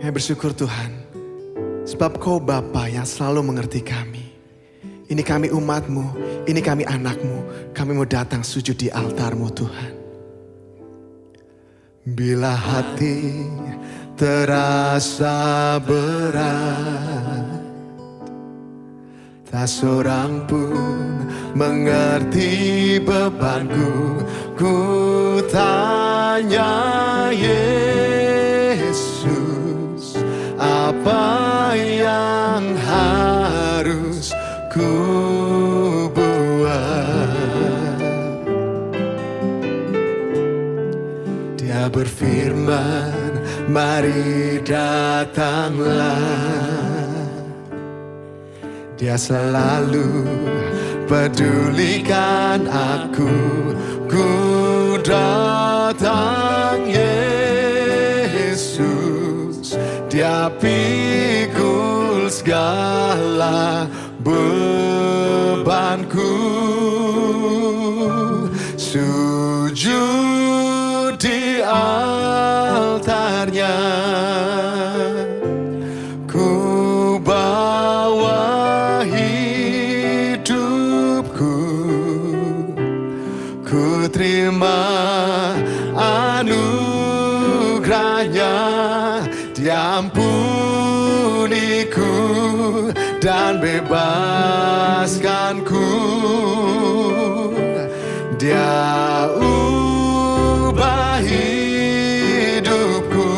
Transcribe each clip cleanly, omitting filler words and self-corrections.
Kami bersyukur Tuhan, sebab Kau Bapa yang selalu mengerti kami. Ini kami umat-Mu, ini kami anak-Mu, kami mau datang sujud di altar-Mu Tuhan. Bila hati terasa berat, tak seorang pun mengerti bebanku. Ku tanya Yesus, apa yang harus ku buat? Dia berfirman, mari datanglah. Dia selalu pedulikan aku. Ku datang Yesus, Dia pikul segala bebanku. Sujud di altarnya, ku bawa hidupku. Ku terima anugerahnya, diampuniku dan bebaskanku. Dia ubah hidupku,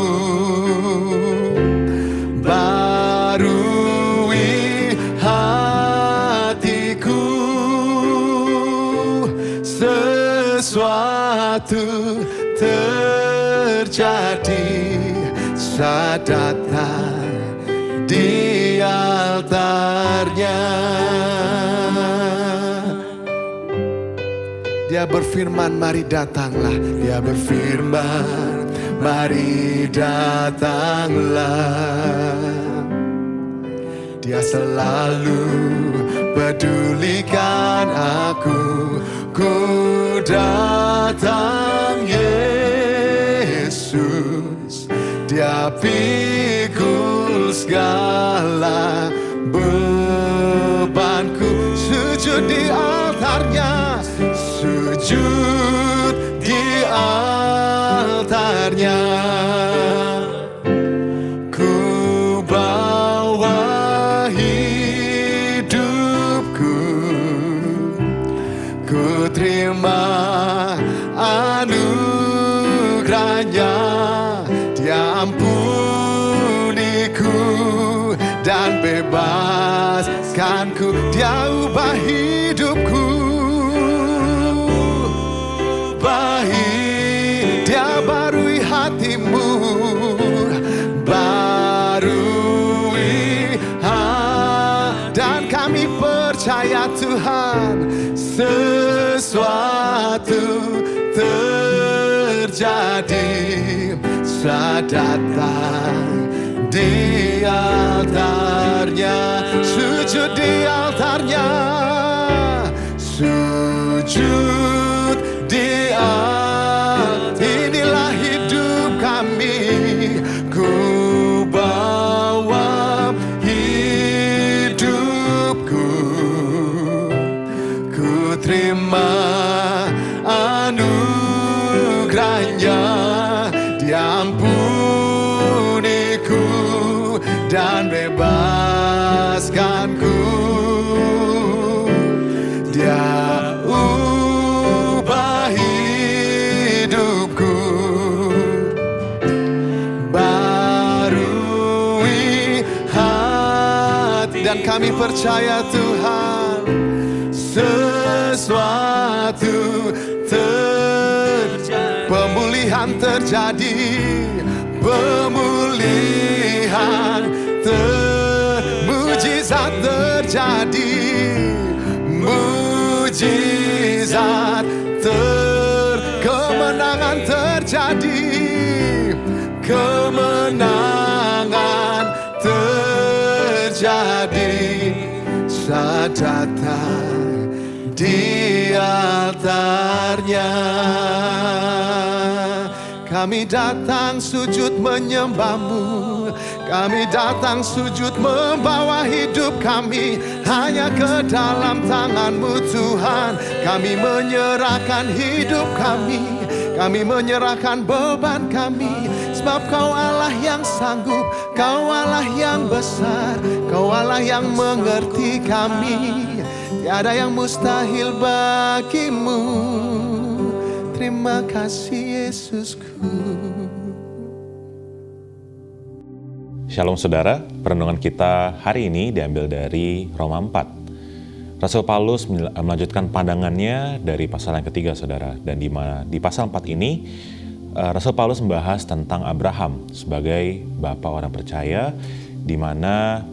barui hatiku. Sesuatu terjadi saat datang di altarnya. Dia berfirman, mari datanglah. Dia berfirman, mari datanglah. Dia selalu pedulikan aku. Ku datang Yesus, Dia pikul segala bebanku. Sujud di altarnya, sujud di altarnya. Ku bawa hidupku, ku terima anugerahnya, Dia ampuniku dan bebaskanku. Dia ubah hidupku, Dia barui hatimu, barui dan kami percaya Tuhan, sesuatu terjadi saat datang di altarnya. Sujud di altarnya, sujud di altarnya. Inilah hidup kami, ku bawa hidupku. Ku terima anugerahnya, diampuniku dan bebaskanku. Dia ubah hidupku, barui hati. Dan kami percaya Tuhan, sesuatu terjadi, pemulihan terjadi, pemulihan mujizat terjadi, mujizat kemenangan terjadi, kemenangan terjadi saat datang di altarnya. Kami datang sujud menyembah-Mu. Kami datang sujud membawa hidup kami hanya ke dalam tangan-Mu Tuhan. Kami menyerahkan hidup kami menyerahkan beban kami. Sebab Kau Allah yang sanggup, Kau Allah yang besar, Kau Allah yang mengerti kami. Tiada yang mustahil bagi-Mu. Terima kasih Yesusku. Shalom saudara, perenungan kita hari ini diambil dari Roma 4. Rasul Paulus melanjutkan pandangannya dari pasal yang ketiga saudara. Dan di pasal 4 ini, Rasul Paulus membahas tentang Abraham sebagai bapa orang percaya, di mana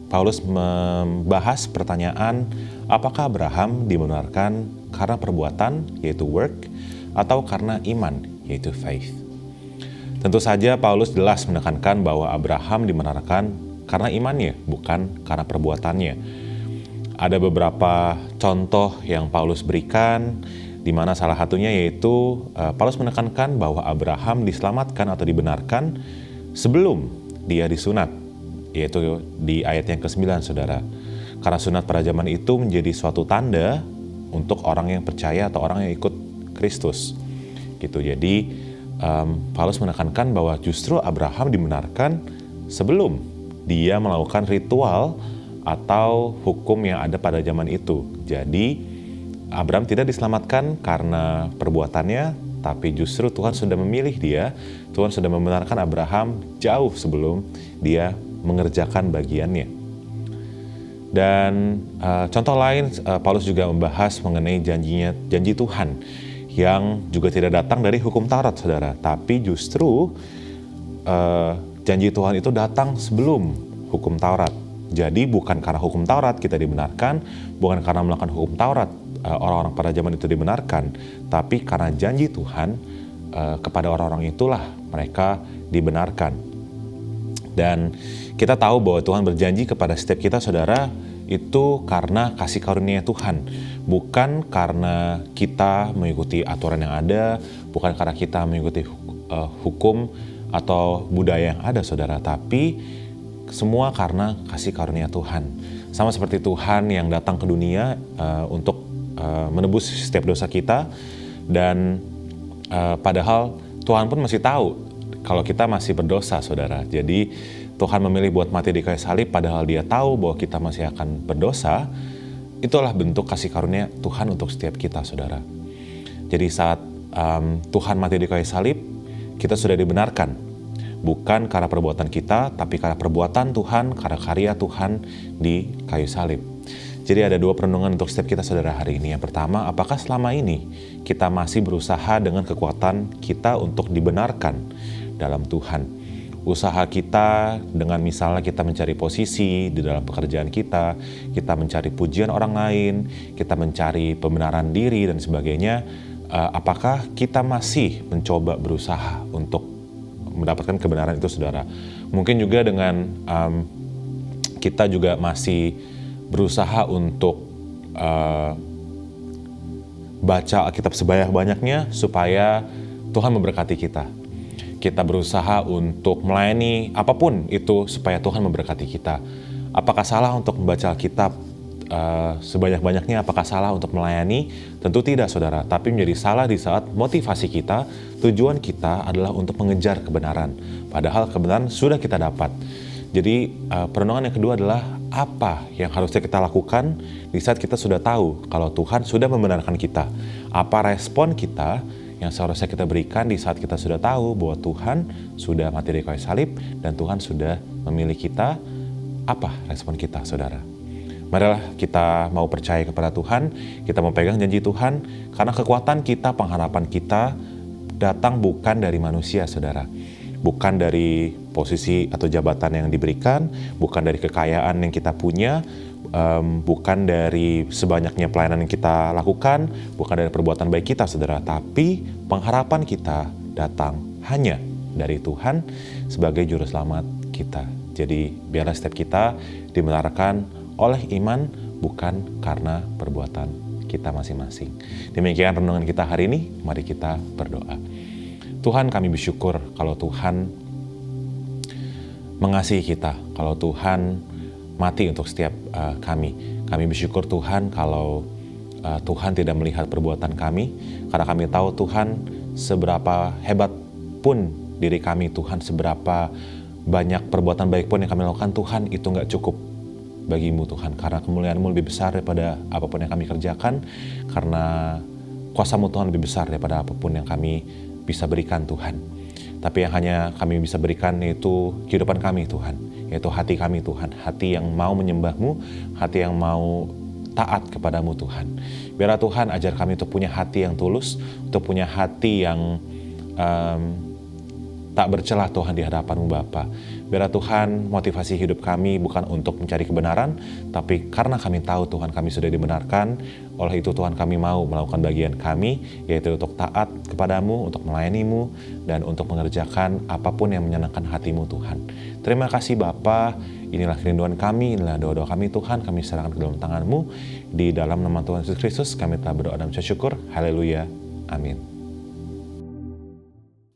Paulus membahas pertanyaan apakah Abraham dibenarkan karena perbuatan, yaitu work, atau karena iman, yaitu faith. Tentu saja Paulus jelas menekankan bahwa Abraham dibenarkan karena imannya, bukan karena perbuatannya. Ada beberapa contoh yang Paulus berikan, di mana salah satunya yaitu Paulus menekankan bahwa Abraham diselamatkan atau dibenarkan sebelum dia disunat, yaitu di ayat yang ke-9 saudara. Karena sunat pada zaman itu menjadi suatu tanda untuk orang yang percaya atau orang yang ikut Kristus. Gitu. Jadi Paulus menekankan bahwa justru Abraham dibenarkan sebelum dia melakukan ritual atau hukum yang ada pada zaman itu. Jadi Abraham tidak diselamatkan karena perbuatannya, tapi justru Tuhan sudah memilih dia. Tuhan sudah membenarkan Abraham jauh sebelum dia mengerjakan bagiannya. Dan contoh lain, Paulus juga membahas mengenai janji Tuhan yang juga tidak datang dari hukum Taurat, saudara. Tapi justru janji Tuhan itu datang sebelum hukum Taurat. Jadi bukan karena hukum Taurat kita dibenarkan, bukan karena melakukan hukum Taurat orang-orang pada zaman itu dibenarkan, tapi karena janji Tuhan kepada orang-orang itulah mereka dibenarkan. Dan kita tahu bahwa Tuhan berjanji kepada setiap kita, saudara, itu karena kasih karunia Tuhan. Bukan karena kita mengikuti aturan yang ada, bukan karena kita mengikuti hukum atau budaya yang ada, saudara. Tapi semua karena kasih karunia Tuhan. Sama seperti Tuhan yang datang ke dunia untuk menebus setiap dosa kita. Dan padahal Tuhan pun masih tahu kalau kita masih berdosa, saudara. Jadi Tuhan memilih buat mati di kayu salib padahal dia tahu bahwa kita masih akan berdosa. Itulah bentuk kasih karunia Tuhan untuk setiap kita, saudara. Jadi saat Tuhan mati di kayu salib, kita sudah dibenarkan. Bukan karena perbuatan kita, tapi karena perbuatan Tuhan, karena karya Tuhan di kayu salib. Jadi ada dua perenungan untuk setiap kita, saudara, hari ini. Yang pertama, apakah selama ini kita masih berusaha dengan kekuatan kita untuk dibenarkan dalam Tuhan? Usaha kita dengan misalnya kita mencari posisi di dalam pekerjaan kita mencari pujian orang lain, kita mencari pembenaran diri dan sebagainya. Apakah kita masih mencoba berusaha untuk mendapatkan kebenaran itu, saudara? Mungkin juga dengan kita juga masih berusaha untuk baca Alkitab sebanyak-banyaknya supaya Tuhan memberkati kita. Kita berusaha untuk melayani apapun itu supaya Tuhan memberkati kita. Apakah salah untuk membaca Alkitab sebanyak-banyaknya? Apakah salah untuk melayani? Tentu tidak, saudara. Tapi menjadi salah di saat motivasi kita, tujuan kita adalah untuk mengejar kebenaran. Padahal kebenaran sudah kita dapat. Jadi perenungan yang kedua adalah apa yang harusnya kita lakukan di saat kita sudah tahu kalau Tuhan sudah membenarkan kita. Apa respon kita yang seharusnya kita berikan di saat kita sudah tahu bahwa Tuhan sudah mati di kayu salib dan Tuhan sudah memilih kita? Apa respon kita, saudara? Marilah kita mau percaya kepada Tuhan, kita mau pegang janji Tuhan, karena kekuatan kita, pengharapan kita datang bukan dari manusia, saudara. Bukan dari posisi atau jabatan yang diberikan, bukan dari kekayaan yang kita punya, bukan dari sebanyaknya pelayanan yang kita lakukan, bukan dari perbuatan baik kita, saudara, tapi pengharapan kita datang hanya dari Tuhan sebagai juru selamat kita. Jadi biarlah setiap kita dibenarkan oleh iman, bukan karena perbuatan kita masing-masing. Demikian renungan kita hari ini, mari kita berdoa. Tuhan, kami bersyukur kalau Tuhan mengasihi kita, kalau Tuhan mati untuk setiap kami. Kami bersyukur Tuhan kalau Tuhan tidak melihat perbuatan kami, karena kami tahu Tuhan seberapa hebat pun diri kami, Tuhan seberapa banyak perbuatan baik pun yang kami lakukan, Tuhan itu nggak cukup bagimu Tuhan, karena kemuliaan-Mu lebih besar daripada apapun yang kami kerjakan, karena kuasa-Mu Tuhan lebih besar daripada apapun yang kami bisa berikan Tuhan. Tapi yang hanya kami bisa berikan yaitu kehidupan kami Tuhan, yaitu hati kami Tuhan, hati yang mau menyembah-Mu, hati yang mau taat kepadamu Tuhan. Biarlah Tuhan ajar kami untuk punya hati yang tulus, untuk punya hati yang tak bercelah Tuhan di hadapan-Mu Bapa. Biarlah Tuhan motivasi hidup kami bukan untuk mencari kebenaran, tapi karena kami tahu Tuhan kami sudah dibenarkan, oleh itu Tuhan kami mau melakukan bagian kami, yaitu untuk taat kepadamu, untuk melayani-Mu, dan untuk mengerjakan apapun yang menyenangkan hati-Mu Tuhan. Terima kasih Bapa, inilah kerinduan kami, inilah doa-doa kami Tuhan, kami serahkan ke dalam tangan-Mu. Di dalam nama Tuhan Yesus Kristus kami telah berdoa dan bersyukur. Haleluya. Amin.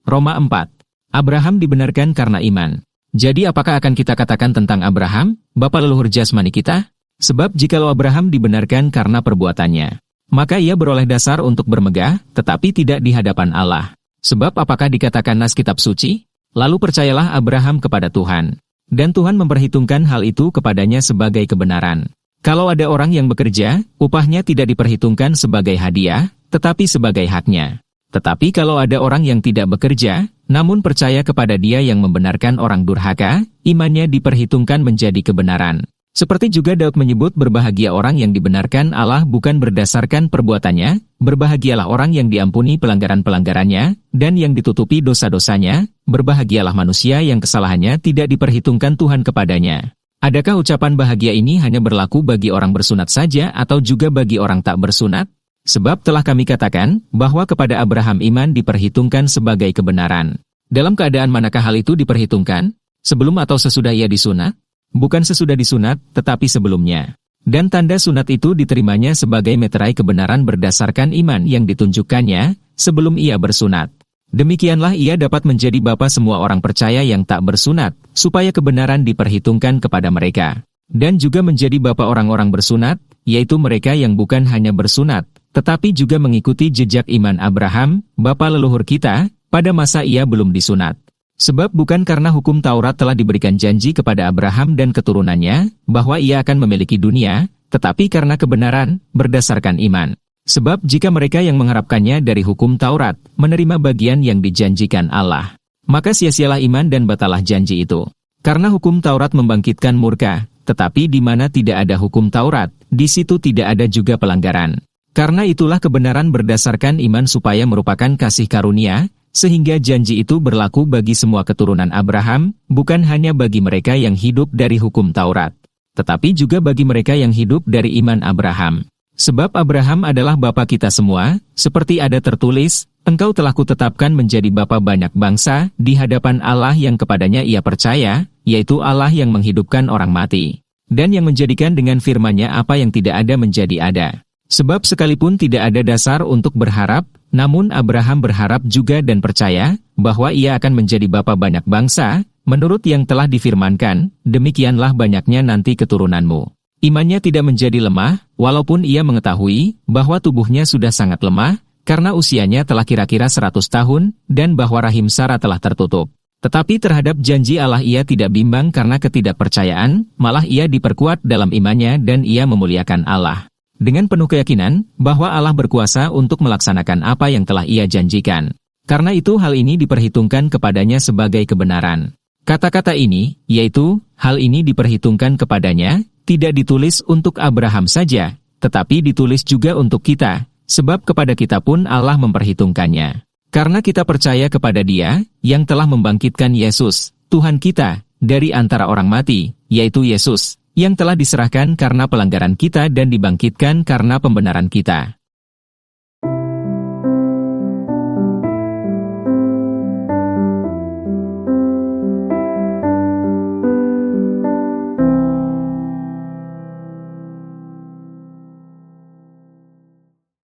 Roma 4. Abraham dibenarkan karena iman. Jadi apakah akan kita katakan tentang Abraham, bapa leluhur jasmani kita? Sebab jikalau Abraham dibenarkan karena perbuatannya, maka ia beroleh dasar untuk bermegah, tetapi tidak di hadapan Allah. Sebab apakah dikatakan nas kitab suci? Lalu percayalah Abraham kepada Tuhan, dan Tuhan memperhitungkan hal itu kepadanya sebagai kebenaran. Kalau ada orang yang bekerja, upahnya tidak diperhitungkan sebagai hadiah, tetapi sebagai haknya. Tetapi kalau ada orang yang tidak bekerja, namun percaya kepada Dia yang membenarkan orang durhaka, imannya diperhitungkan menjadi kebenaran. Seperti juga Daud menyebut berbahagia orang yang dibenarkan Allah bukan berdasarkan perbuatannya, berbahagialah orang yang diampuni pelanggaran-pelanggarannya, dan yang ditutupi dosa-dosanya, berbahagialah manusia yang kesalahannya tidak diperhitungkan Tuhan kepadanya. Adakah ucapan bahagia ini hanya berlaku bagi orang bersunat saja atau juga bagi orang tak bersunat? Sebab telah kami katakan bahwa kepada Abraham iman diperhitungkan sebagai kebenaran. Dalam keadaan manakah hal itu diperhitungkan? Sebelum atau sesudah ia disunat? Bukan sesudah disunat, tetapi sebelumnya. Dan tanda sunat itu diterimanya sebagai meterai kebenaran berdasarkan iman yang ditunjukkannya sebelum ia bersunat. Demikianlah ia dapat menjadi bapa semua orang percaya yang tak bersunat, supaya kebenaran diperhitungkan kepada mereka. Dan juga menjadi bapa orang-orang bersunat, yaitu mereka yang bukan hanya bersunat, tetapi juga mengikuti jejak iman Abraham, bapa leluhur kita, pada masa ia belum disunat. Sebab bukan karena hukum Taurat telah diberikan janji kepada Abraham dan keturunannya, bahwa ia akan memiliki dunia, tetapi karena kebenaran, berdasarkan iman. Sebab jika mereka yang mengharapkannya dari hukum Taurat, menerima bagian yang dijanjikan Allah, maka sia-sialah iman dan batalah janji itu. Karena hukum Taurat membangkitkan murka, tetapi di mana tidak ada hukum Taurat, di situ tidak ada juga pelanggaran. Karena itulah kebenaran berdasarkan iman supaya merupakan kasih karunia, sehingga janji itu berlaku bagi semua keturunan Abraham, bukan hanya bagi mereka yang hidup dari hukum Taurat, tetapi juga bagi mereka yang hidup dari iman Abraham. Sebab Abraham adalah bapa kita semua, seperti ada tertulis, engkau telah kutetapkan menjadi bapa banyak bangsa, di hadapan Allah yang kepadanya ia percaya, yaitu Allah yang menghidupkan orang mati, dan yang menjadikan dengan firman-Nya apa yang tidak ada menjadi ada. Sebab sekalipun tidak ada dasar untuk berharap, namun Abraham berharap juga dan percaya, bahwa ia akan menjadi bapa banyak bangsa, menurut yang telah difirmankan, demikianlah banyaknya nanti keturunanmu. Imannya tidak menjadi lemah, walaupun ia mengetahui, bahwa tubuhnya sudah sangat lemah, karena usianya telah kira-kira 100 tahun, dan bahwa rahim Sarah telah tertutup. Tetapi terhadap janji Allah ia tidak bimbang karena ketidakpercayaan, malah ia diperkuat dalam imannya dan ia memuliakan Allah. Dengan penuh keyakinan, bahwa Allah berkuasa untuk melaksanakan apa yang telah ia janjikan. Karena itu hal ini diperhitungkan kepadanya sebagai kebenaran. Kata-kata ini, yaitu, hal ini diperhitungkan kepadanya, tidak ditulis untuk Abraham saja, tetapi ditulis juga untuk kita, sebab kepada kita pun Allah memperhitungkannya. Karena kita percaya kepada Dia, yang telah membangkitkan Yesus, Tuhan kita, dari antara orang mati, yaitu Yesus, yang telah diserahkan karena pelanggaran kita dan dibangkitkan karena pembenaran kita.